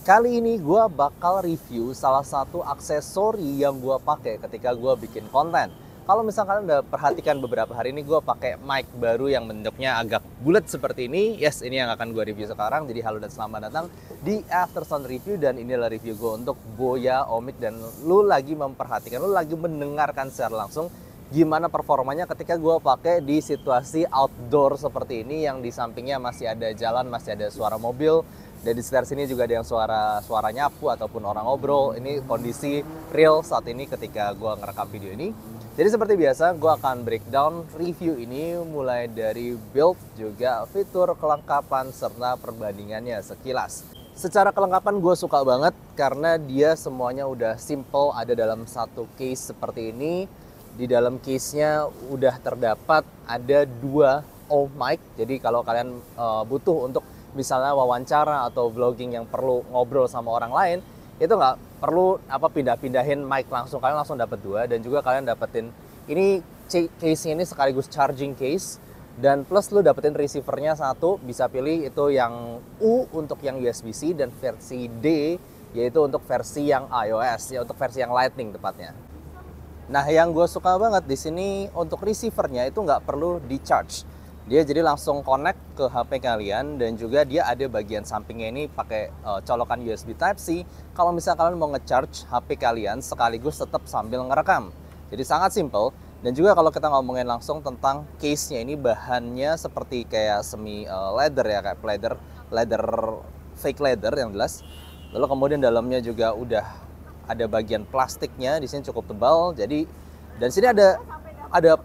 Kali ini gue bakal review salah satu aksesori yang gue pakai ketika gue bikin konten. Kalau misalkan kalian udah perhatikan beberapa hari ini gue pakai mic baru yang bentuknya agak bulat seperti ini. Yes, ini yang akan gue review sekarang. Jadi halo dan selamat datang di Aftersound Review, dan inilah review gue untuk Boya Omic. Dan lu lagi memperhatikan, lu lagi mendengarkan secara langsung gimana performanya ketika gue pakai di situasi outdoor seperti ini, yang di sampingnya masih ada jalan, masih ada suara mobil. Dan di sekitar sini juga ada yang suara nyapu ataupun orang ngobrol. Ini kondisi real saat ini ketika gue ngerekam video ini. Jadi seperti biasa, gue akan breakdown review ini mulai dari build, juga fitur, kelengkapan, serta perbandingannya sekilas. Secara kelengkapan gue suka banget karena dia semuanya udah simple, ada dalam satu case seperti ini. Di dalam case-nya udah terdapat ada dua mic. Jadi kalau kalian butuh untuk misalnya wawancara atau vlogging yang perlu ngobrol sama orang lain, itu nggak perlu pindah-pindahin mic, langsung kalian langsung dapat dua. Dan juga kalian dapetin ini case-nya ini sekaligus charging case, dan plus lu dapetin receivernya satu, bisa pilih itu yang U untuk yang USB-C, dan versi D yaitu untuk versi yang iOS, ya untuk versi yang Lightning tepatnya. Nah, yang gue suka banget di sini untuk receivernya itu nggak perlu di charge. Dia jadi langsung connect ke HP kalian, dan juga dia ada bagian sampingnya ini pakai colokan USB Type-C. Kalau misalnya kalian mau nge-charge HP kalian sekaligus tetap sambil ngerekam. Jadi sangat simple. Dan juga kalau kita ngomongin langsung tentang case-nya, ini bahannya seperti kayak semi leather ya, kayak leather fake leather yang jelas. Lalu kemudian dalamnya juga udah ada bagian plastiknya, di sini cukup tebal. Jadi dan sini ada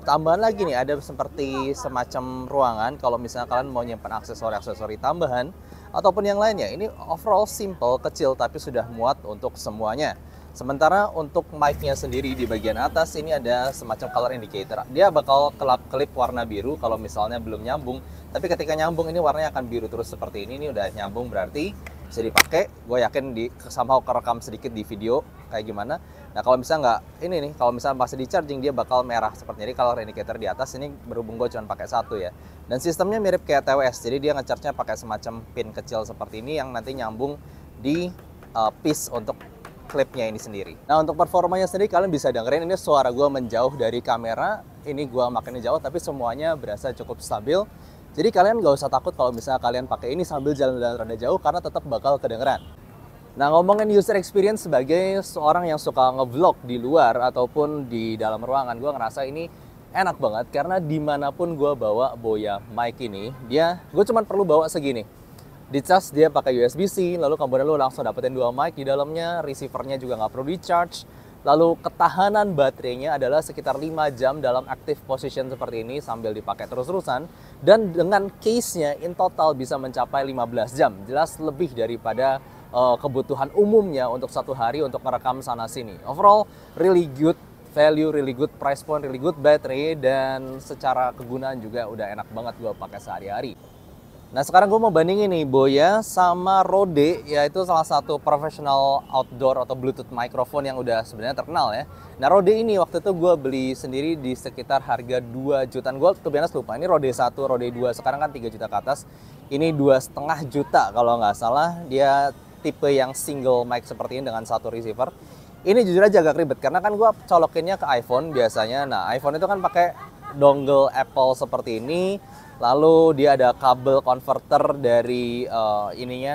tambahan lagi nih, ada seperti semacam ruangan kalau misalnya kalian mau nyimpan aksesori-aksesori tambahan ataupun yang lainnya. Ini overall simple, kecil, tapi sudah muat untuk semuanya. Sementara untuk mic-nya sendiri di bagian atas ini ada semacam color indicator. Dia bakal kelap-kelip warna biru kalau misalnya belum nyambung, tapi ketika nyambung ini warnanya akan biru terus seperti ini. Ini udah nyambung, berarti bisa dipakai. Gue yakin somehow kerekam sedikit di video kayak gimana. Nah, kalau misalnya nggak, ini nih, kalau misalnya masih di charging dia bakal merah seperti ini. Color indicator di atas ini berhubung gue cuma pakai satu ya. Dan sistemnya mirip kayak TWS, jadi dia nge-charge-nya pakai semacam pin kecil seperti ini yang nanti nyambung di piece untuk klipnya ini sendiri. Nah, untuk performanya sendiri kalian bisa dengerin ini suara gue menjauh dari kamera. Ini gue makinnya jauh, tapi semuanya berasa cukup stabil. Jadi kalian nggak usah takut kalau misalnya kalian pakai ini sambil jalan-jalan rada jauh, karena tetap bakal kedengeran. Nah, ngomongin user experience sebagai seorang yang suka ngevlog di luar ataupun di dalam ruangan, gue ngerasa ini enak banget karena dimanapun gue bawa Boya mic ini, gue cuma perlu bawa segini. Di cas dia pakai USB-C, lalu kemudian lu langsung dapetin dua mic di dalamnya, receivernya juga nggak perlu di charge. Lalu ketahanan baterainya adalah sekitar 5 jam dalam active position seperti ini sambil dipakai terus-terusan. Dan dengan case-nya in total bisa mencapai 15 jam. Jelas lebih daripada kebutuhan umumnya untuk satu hari untuk merekam sana-sini. Overall, really good value, really good price point, really good battery, dan secara kegunaan juga udah enak banget gue pakai sehari-hari. Nah, sekarang gue mau bandingin nih Boya sama Rode, yaitu salah satu professional outdoor atau Bluetooth microphone yang udah sebenarnya terkenal ya. Nah, Rode ini waktu itu gue beli sendiri di sekitar harga 2 jutaan. Gue tuh biasa lupa, ini Rode 1, Rode 2, sekarang kan 3 juta ke atas. Ini 2,5 juta kalau nggak salah. Dia tipe yang single mic seperti ini dengan satu receiver. Ini jujur aja agak ribet karena kan gue colokinnya ke iPhone biasanya. Nah, iPhone itu kan pakai dongle Apple seperti ini. Lalu dia ada kabel converter dari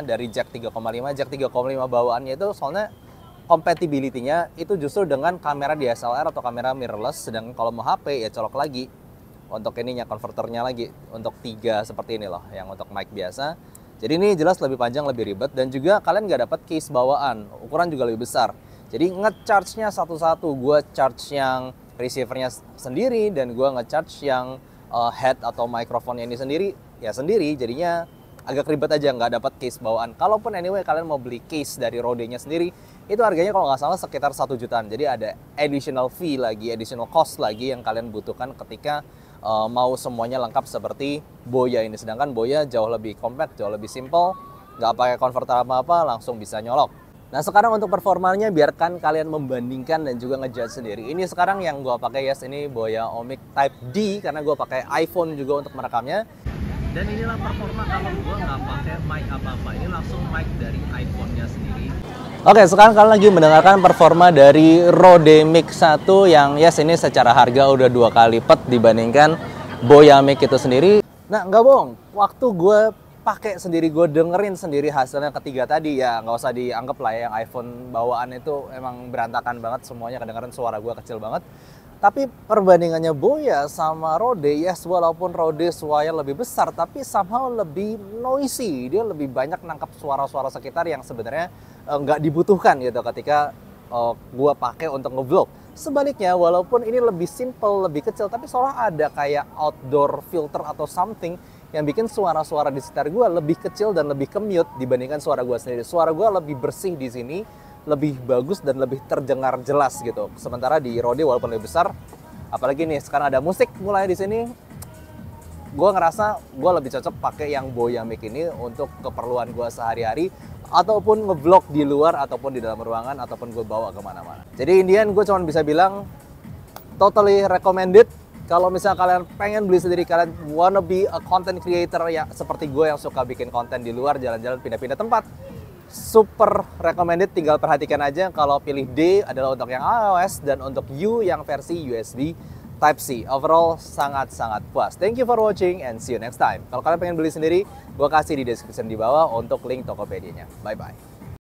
dari jack 3,5. Jack 3,5 bawaannya itu soalnya compatibility-nya itu justru dengan kamera DSLR atau kamera mirrorless. Sedangkan kalau mau HP ya colok lagi untuk ininya, konverternya lagi untuk 3 seperti ini loh, yang untuk mic biasa. Jadi ini jelas lebih panjang, lebih ribet, dan juga kalian nggak dapat case bawaan, ukuran juga lebih besar. Jadi nge-charge-nya satu-satu, gue charge yang receivernya sendiri, dan gue nge-charge yang head atau microphone ini sendiri, jadinya agak ribet aja, nggak dapat case bawaan. Kalaupun anyway kalian mau beli case dari Rode-nya sendiri, itu harganya kalau nggak salah sekitar 1 jutaan. Jadi ada additional fee lagi, additional cost lagi yang kalian butuhkan ketika mau semuanya lengkap seperti Boya ini. Sedangkan Boya jauh lebih compact, jauh lebih simple, nggak pakai converter apa-apa, langsung bisa nyolok. Nah, sekarang untuk performanya biarkan kalian membandingkan dan juga ngejudge sendiri. Ini sekarang yang gue pakai, ini Boya Omic Type D, karena gue pakai iPhone juga untuk merekamnya. Dan inilah performa kalau gue nggak pakai mic apa-apa. Ini langsung mic dari iPhone-nya sendiri. Oke, sekarang kalian lagi mendengarkan performa dari Rode Mix 1 yang yes ini secara harga udah 2 kali lipat dibandingkan Boya Mic itu sendiri. Nah, nggak bohong, waktu gue pakai sendiri, gue dengerin sendiri hasilnya ketiga tadi, ya nggak usah dianggap lah ya, yang iPhone bawaan itu emang berantakan banget semuanya, kedengeran suara gue kecil banget. Tapi perbandingannya Boya sama Rode, yes walaupun Rode suaranya lebih besar, tapi somehow lebih noisy. Dia lebih banyak nangkap suara-suara sekitar yang sebenarnya nggak dibutuhkan gitu ketika gue pakai untuk ngevlog. Sebaliknya, walaupun ini lebih simple, lebih kecil, tapi seolah ada kayak outdoor filter atau something yang bikin suara-suara di sekitar gue lebih kecil dan lebih ke-mute dibandingkan suara gue sendiri. Suara gue lebih bersih di sini, lebih bagus dan lebih terdengar jelas gitu. Sementara di Rode walaupun lebih besar, apalagi nih sekarang ada musik mulai di sini, gue ngerasa gue lebih cocok pakai yang Boya Mic ini untuk keperluan gue sehari-hari ataupun ngevlog di luar ataupun di dalam ruangan ataupun gue bawa kemana-mana. Jadi Indian gue cuma bisa bilang totally recommended. Kalau misalnya kalian pengen beli sendiri, kalian wanna be a content creator ya seperti gue yang suka bikin konten di luar, jalan-jalan pindah-pindah tempat, super recommended. Tinggal perhatikan aja kalau pilih D adalah untuk yang iOS dan untuk U yang versi USB Type-C. Overall sangat-sangat puas. Thank you for watching and see you next time. Kalau kalian pengen beli sendiri, gue kasih di description di bawah untuk link Tokopedia-nya. Bye-bye.